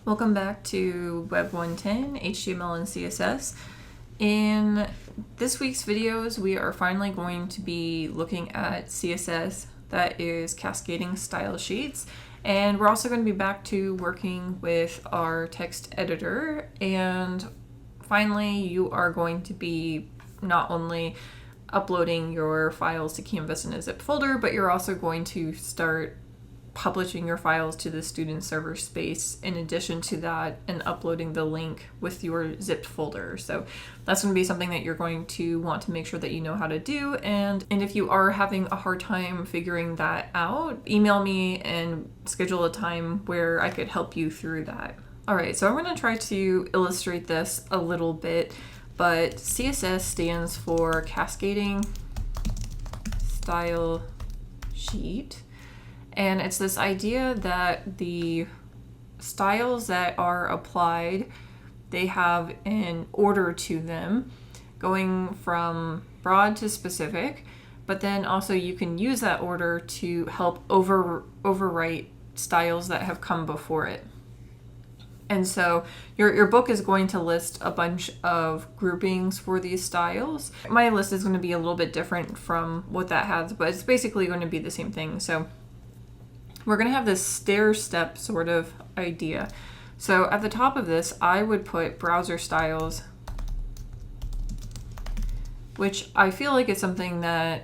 Welcome back to Web 110, HTML and CSS. In this week's videos, we are finally going to be looking at CSS that is cascading style sheets. And we're also going to be back to working with our text editor. And finally, you are going to be not only uploading your files to Canvas in a zip folder, but you're also going to start publishing your files to the student server space in addition to that, and uploading the link with your zipped folder. So that's going to be something that you're going to want to make sure that you know how to do. And if you are having a hard time figuring that out, email me and schedule a time where I could help you through that. All right, so I'm going to try to illustrate this a little bit, but CSS stands for Cascading Style Sheet. And it's this idea that the styles that are applied, they have an order to them, going from broad to specific, but then also you can use that order to help overwrite styles that have come before it. And so your book is going to list a bunch of groupings for these styles. My list is going to be a little bit different from what that has, but it's basically going to be the same thing. So we're going to have this stair step sort of idea. So at the top of this, I would put browser styles, which I feel like is something that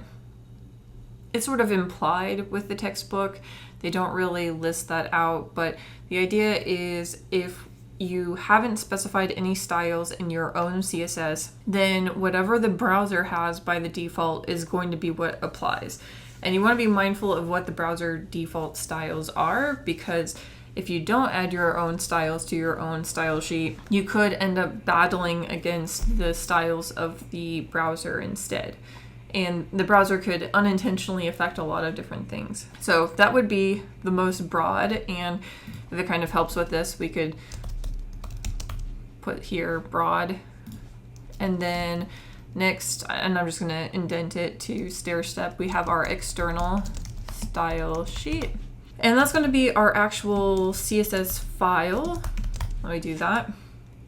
it's sort of implied with the textbook. They don't really list that out, but the idea is if you haven't specified any styles in your own CSS, then whatever the browser has by the default is going to be what applies. And you want to be mindful of what the browser default styles are, because if you don't add your own styles to your own style sheet, you could end up battling against the styles of the browser instead. And the browser could unintentionally affect a lot of different things. So that would be the most broad, and if it kind of helps with this, we could put here broad, and then next, and I'm just going to indent it to stair step, we have our external style sheet. And that's going to be our actual CSS file. Let me do that.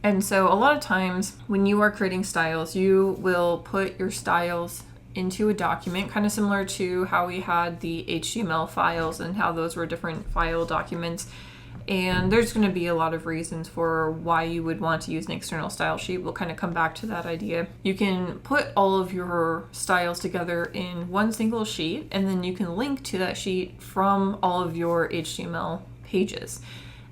And so a lot of times when you are creating styles, you will put your styles into a document, kind of similar to how we had the HTML files and how those were different file documents. And there's going to be a lot of reasons for why you would want to use an external style sheet. We'll kind of come back to that idea. You can put all of your styles together in one single sheet, and then you can link to that sheet from all of your HTML pages.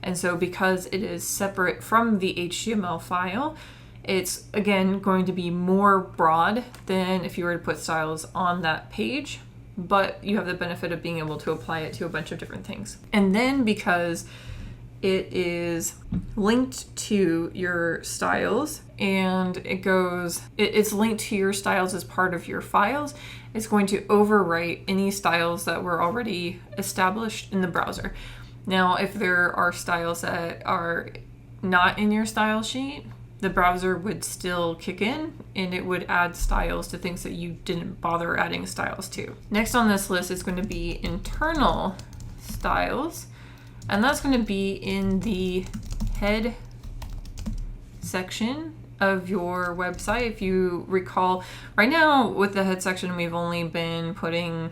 And so because it is separate from the HTML file, it's again going to be more broad than if you were to put styles on that page, but you have the benefit of being able to apply it to a bunch of different things. And then because it is linked to your styles, and it's linked to your styles as part of your files, it's going to overwrite any styles that were already established in the browser. Now, if there are styles that are not in your style sheet, the browser would still kick in, and it would add styles to things that you didn't bother adding styles to. Next on this list is going to be internal styles. And that's going to be in the head section of your website. If you recall, right now with the head section, we've only been putting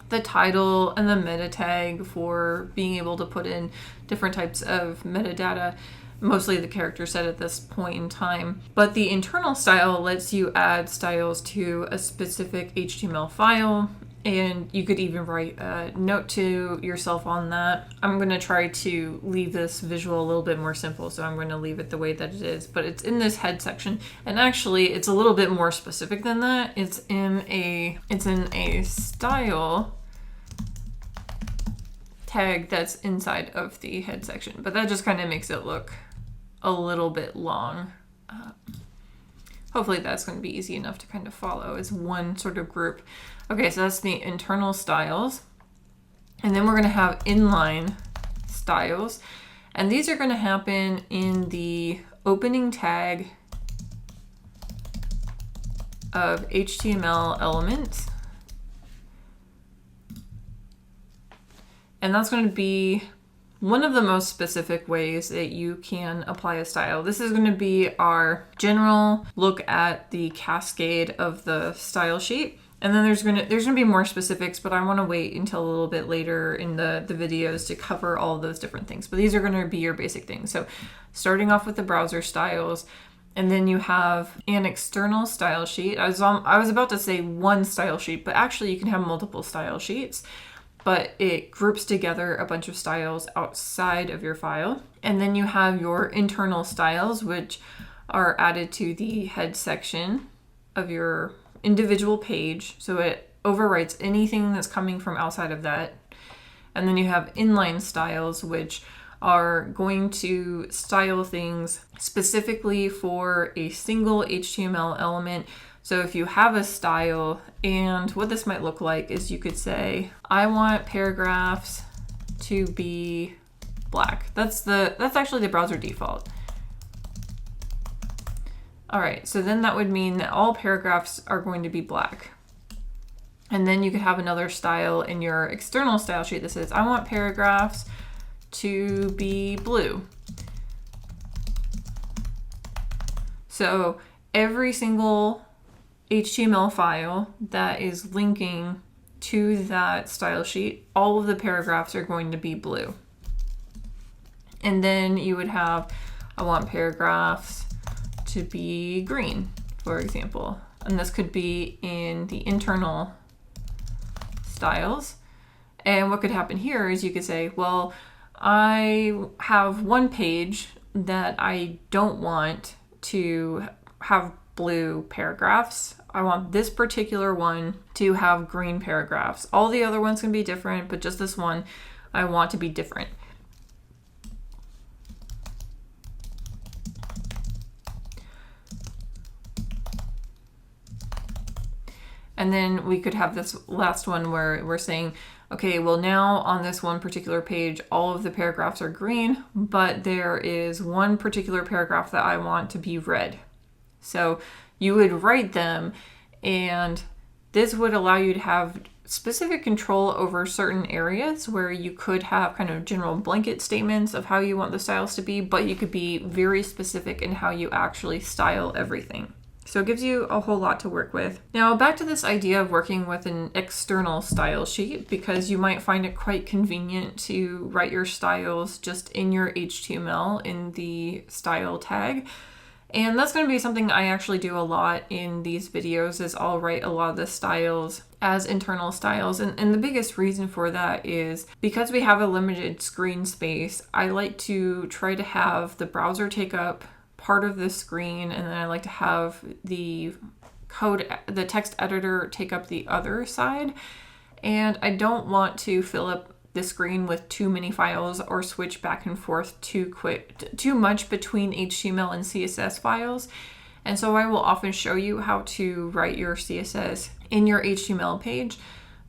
the title and the meta tag for being able to put in different types of metadata, mostly the character set at this point in time. But the internal style lets you add styles to a specific HTML file. And you could even write a note to yourself on that. I'm going to try to leave this visual a little bit more simple, so I'm going to leave it the way that it is. But it's in this head section, and actually it's a little bit more specific than that. It's in a style tag that's inside of the head section, but that just kind of makes it look a little bit long. Hopefully that's going to be easy enough to kind of follow as one sort of group. Okay, so that's the internal styles. And then we're going to have inline styles. And these are going to happen in the opening tag of HTML elements. And that's going to be one of the most specific ways that you can apply a style. This is going to be our general look at the cascade of the style sheet. And then there's gonna be more specifics, but I want to wait until a little bit later in the videos to cover all those different things. But these are going to be your basic things. So starting off with the browser styles, and then you have an external style sheet. I was about to say one style sheet, but actually you can have multiple style sheets. But it groups together a bunch of styles outside of your file. And then you have your internal styles, which are added to the head section of your individual page. So it overwrites anything that's coming from outside of that. And then you have inline styles, which are going to style things specifically for a single HTML element. So if you have a style, and what this might look like is you could say, I want paragraphs to be black. That's actually the browser default. All right, so then that would mean that all paragraphs are going to be black. And then you could have another style in your external style sheet that says, I want paragraphs to be blue. So every single HTML file that is linking to that style sheet, all of the paragraphs are going to be blue. And then you would have, I want paragraphs to be green, for example. And this could be in the internal styles. And what could happen here is you could say, well, I have one page that I don't want to have blue paragraphs. I want this particular one to have green paragraphs. All the other ones can be different, but just this one I want to be different. And then we could have this last one where we're saying, okay, well now on this one particular page, all of the paragraphs are green, but there is one particular paragraph that I want to be red. So you would write them, and this would allow you to have specific control over certain areas where you could have kind of general blanket statements of how you want the styles to be, but you could be very specific in how you actually style everything. So it gives you a whole lot to work with. Now back to this idea of working with an external style sheet, because you might find it quite convenient to write your styles just in your HTML in the style tag. And that's going to be something I actually do a lot in these videos, is I'll write a lot of the styles as internal styles. And the biggest reason for that is because we have a limited screen space, I like to try to have the browser take up part of the screen, and then I like to have the text editor take up the other side. And I don't want to fill up the screen with too many files or switch back and forth too much between HTML and CSS files. And so I will often show you how to write your CSS in your HTML page,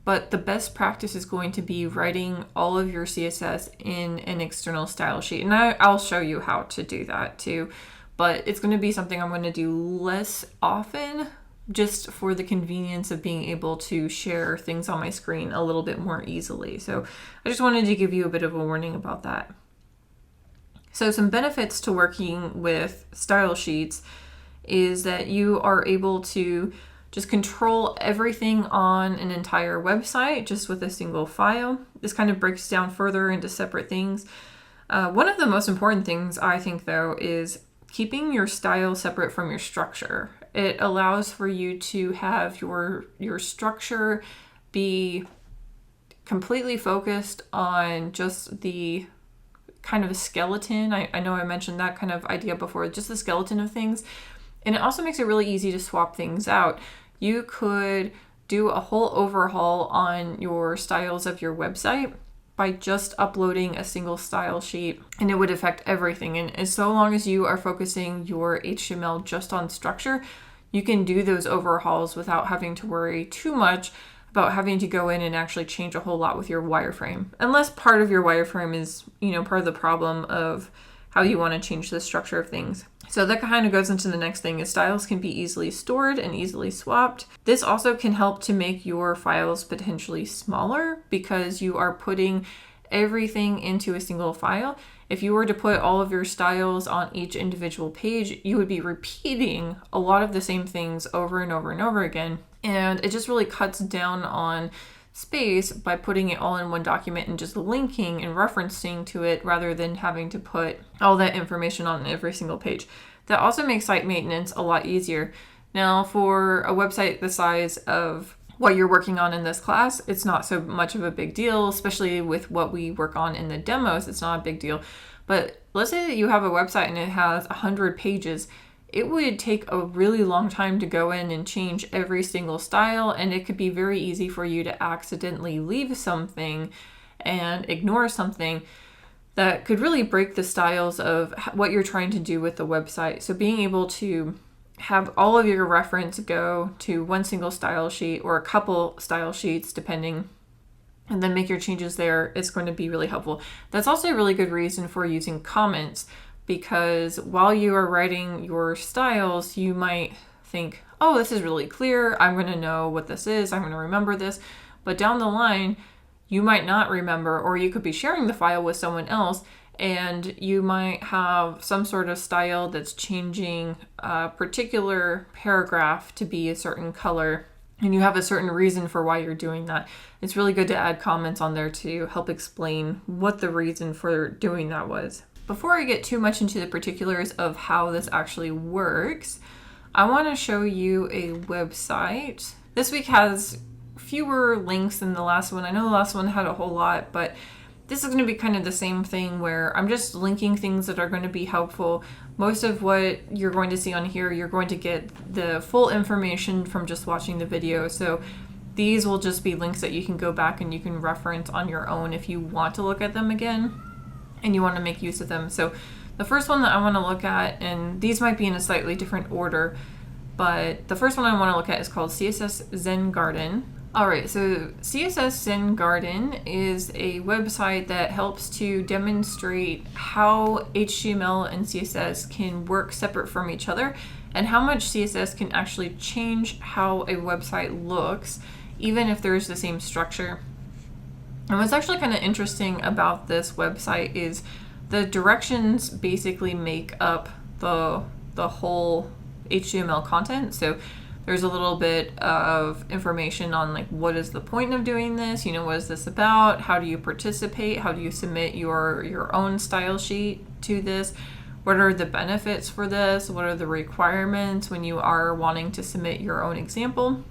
but the best practice is going to be writing all of your CSS in an external style sheet. And I'll show you how to do that too, but it's going to be something I'm going to do less often, just for the convenience of being able to share things on my screen a little bit more easily. So I just wanted to give you a bit of a warning about that. So some benefits to working with style sheets is that you are able to just control everything on an entire website just with a single file. This kind of breaks down further into separate things. One of the most important things, I think, though, is keeping your style separate from your structure. It allows for you to have your structure be completely focused on just the kind of a skeleton. I know I mentioned that kind of idea before, just the skeleton of things. And it also makes it really easy to swap things out. You could do a whole overhaul on your styles of your website by just uploading a single style sheet, and it would affect everything. And as so long as you are focusing your HTML just on structure, you can do those overhauls without having to worry too much about having to go in and actually change a whole lot with your wireframe. Unless part of your wireframe is, part of the problem of how you want to change the structure of things. So that kind of goes into the next thing, is styles can be easily stored and easily swapped. This also can help to make your files potentially smaller, because you are putting everything into a single file. If you were to put all of your styles on each individual page, you would be repeating a lot of the same things over and over and over again. And it just really cuts down on space by putting it all in one document and just linking and referencing to it rather than having to put all that information on every single page. That also makes site maintenance a lot easier. Now, for a website the size of what you're working on in this class, it's not so much of a big deal, especially with what we work on in the demos. It's not a big deal. But let's say that you have a website and it has 100 pages. It would take a really long time to go in and change every single style, and it could be very easy for you to accidentally leave something and ignore something that could really break the styles of what you're trying to do with the website. So being able to have all of your reference go to one single style sheet or a couple style sheets depending, and then make your changes there, it's going to be really helpful. That's also a really good reason for using comments, because while you are writing your styles, you might think, oh, this is really clear, I'm going to know what this is, I'm going to remember this. But down the line, you might not remember, or you could be sharing the file with someone else and you might have some sort of style that's changing a particular paragraph to be a certain color, and you have a certain reason for why you're doing that. It's really good to add comments on there to help explain what the reason for doing that was. Before I get too much into the particulars of how this actually works, I want to show you a website. This week has fewer links than the last one. I know the last one had a whole lot, but this is going to be kind of the same thing where I'm just linking things that are going to be helpful. Most of what you're going to see on here, you're going to get the full information from just watching the video. So these will just be links that you can go back and you can reference on your own if you want to look at them again and you want to make use of them. So the first one that I want to look at, and these might be in a slightly different order, but the first one I want to look at is called CSS Zen Garden. Alright, so CSS Zen Garden is a website that helps to demonstrate how HTML and CSS can work separate from each other and how much CSS can actually change how a website looks, even if there's the same structure. And what's actually kind of interesting about this website is the directions basically make up the whole HTML content. So there's a little bit of information on like, what is the point of doing this? You know, what is this about? How do you participate? How do you submit your own style sheet to this? What are the benefits for this? What are the requirements when you are wanting to submit your own example?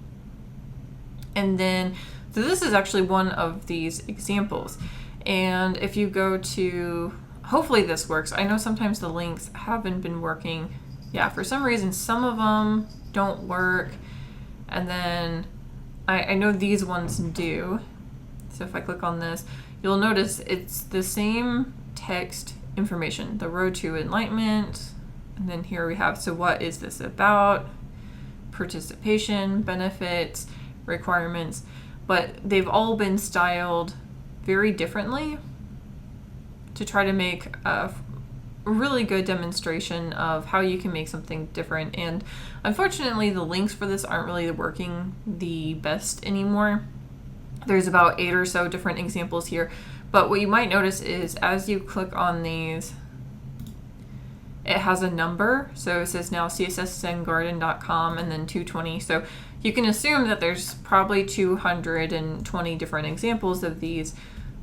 And then, so this is actually one of these examples. And if you go to, hopefully this works. I know sometimes the links haven't been working. Yeah, for some reason, some of them don't work, and then I know these ones do. So if I click on this, you'll notice it's the same text information, the road to enlightenment, and then here we have, so what is this about, participation, benefits, requirements, but they've all been styled very differently to try to make a really good demonstration of how you can make something different. And unfortunately, the links for this aren't really working the best anymore. There's about 8 or so different examples here, but what you might notice is as you click on these, it has a number. So it says now csszengarden.com and then 220. So you can assume that there's probably 220 different examples of these.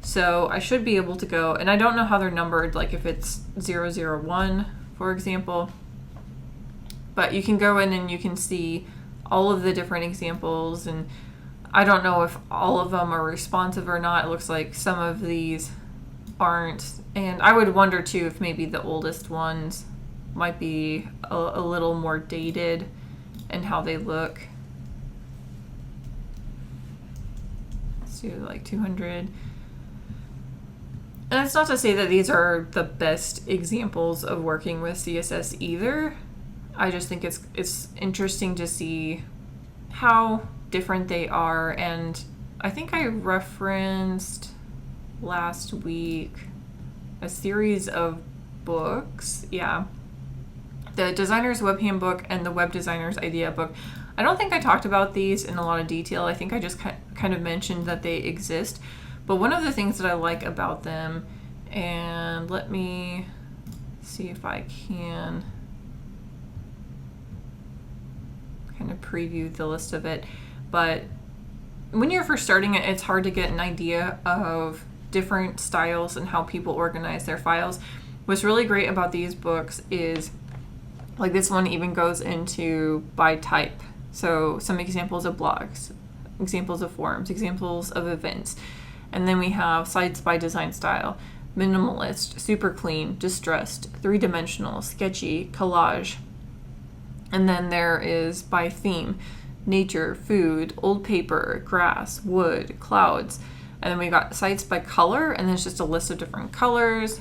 So I should be able to go, and I don't know how they're numbered, like if it's 001, for example, but you can go in and you can see all of the different examples, and I don't know if all of them are responsive or not. It looks like some of these aren't, and I would wonder too if maybe the oldest ones might be a little more dated in how they look. Let's do like 200. And it's not to say that these are the best examples of working with CSS either. I just think it's interesting to see how different they are. And I think I referenced last week a series of books. Yeah. The Designer's Web Handbook and the Web Designer's Idea Book. I don't think I talked about these in a lot of detail. I think I just kind of mentioned that they exist. But one of the things that I like about them, and let me see if I can kind of preview the list of it, but when you're first starting it, it's hard to get an idea of different styles and how people organize their files. What's really great about these books is, like, this one even goes into by type. So some examples of blogs, examples of forums, examples of events. And then we have sites by design style: minimalist, super clean, distressed, three-dimensional, sketchy, collage. And then there is by theme: nature, food, old paper, grass, wood, clouds. And then we got sites by color, and there's just a list of different colors.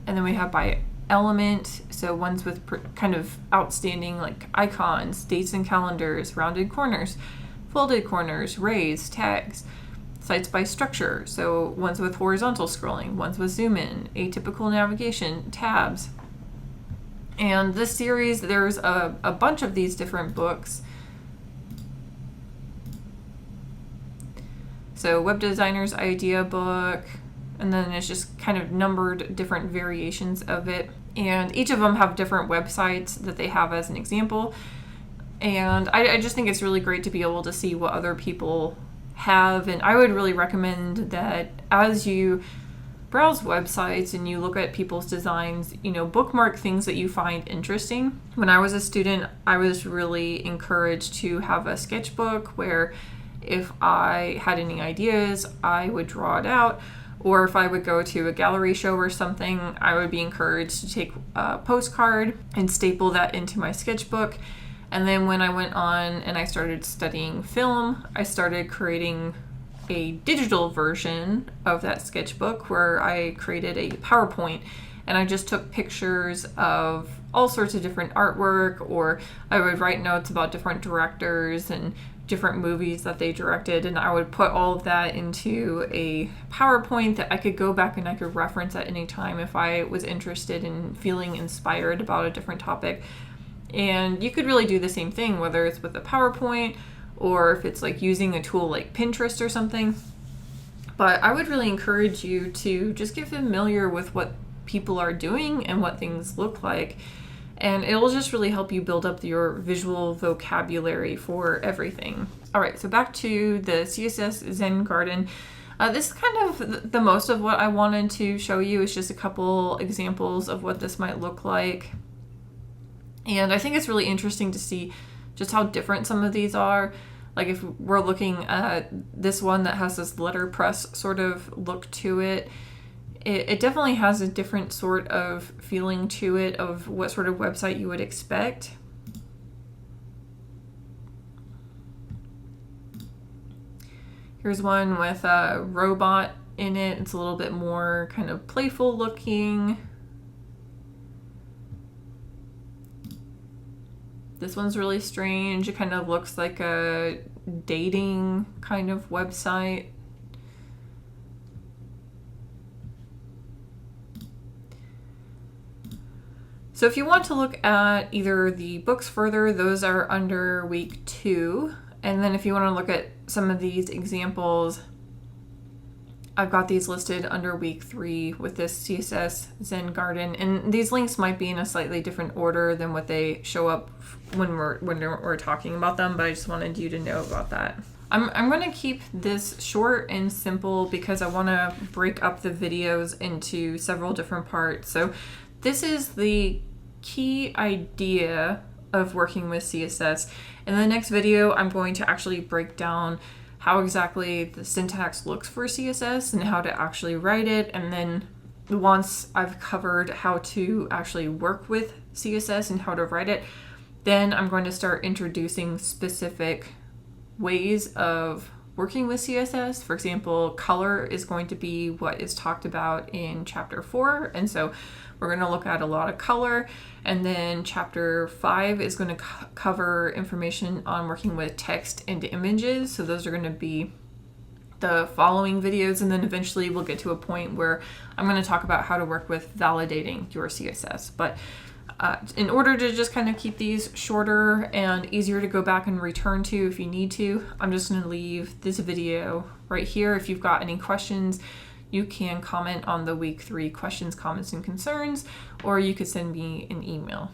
And then we have by element, so ones with kind of outstanding, like icons, dates and calendars, rounded corners, folded corners, rays, tags. Sites by structure, so ones with horizontal scrolling, ones with zoom in, atypical navigation, tabs. And this series, there's a bunch of these different books. So Web Designer's Idea Book, and then it's just kind of numbered different variations of it. And each of them have different websites that they have as an example. And I just think it's really great to be able to see what other people have. And I would really recommend that as you browse websites and you look at people's designs, bookmark things that you find interesting. When I was a student, I was really encouraged to have a sketchbook where if I had any ideas, I would draw it out. Or if I would go to a gallery show or something, I would be encouraged to take a postcard and staple that into my sketchbook. And then when I went on and I started studying film, I started creating a digital version of that sketchbook where I created a PowerPoint, and I just took pictures of all sorts of different artwork, or I would write notes about different directors and different movies that they directed, and I would put all of that into a PowerPoint that I could go back and I could reference at any time if I was interested in feeling inspired about a different topic. And you could really do the same thing, whether it's with a PowerPoint or if it's like using a tool like Pinterest or something. But I would really encourage you to just get familiar with what people are doing and what things look like. And it'll just really help you build up your visual vocabulary for everything. All right, so back to the CSS Zen Garden. This is kind of the most of what I wanted to show you. It's just a couple examples of what this might look like. And I think it's really interesting to see just how different some of these are. Like if we're looking at this one that has this letterpress sort of look to it, it definitely has a different sort of feeling to it of what sort of website you would expect. Here's one with a robot in it. It's a little bit more kind of playful looking. This one's really strange. It kind of looks like a dating kind of website. So if you want to look at either the books further, those are under week 2. And then if you want to look at some of these examples, I've got these listed under week 3 with this CSS Zen Garden. And these links might be in a slightly different order than what they show up when we're talking about them, but I just wanted you to know about that. I'm going to keep this short and simple because I want to break up the videos into several different parts. So this is the key idea of working with CSS. In the next video, I'm going to actually break down how exactly the syntax looks for CSS and how to actually write it. And then once I've covered how to actually work with CSS and how to write it, then I'm going to start introducing specific ways of working with CSS. For example, color is going to be what is talked about in chapter 4. And so we're going to look at a lot of color. And then chapter 5 is going to cover information on working with text and images. So those are going to be the following videos. And then eventually we'll get to a point where I'm going to talk about how to work with validating your CSS. But In order to just kind of keep these shorter and easier to go back and return to if you need to, I'm just going to leave this video right here. If you've got any questions, you can comment on the week 3 questions, comments, and concerns, or you could send me an email.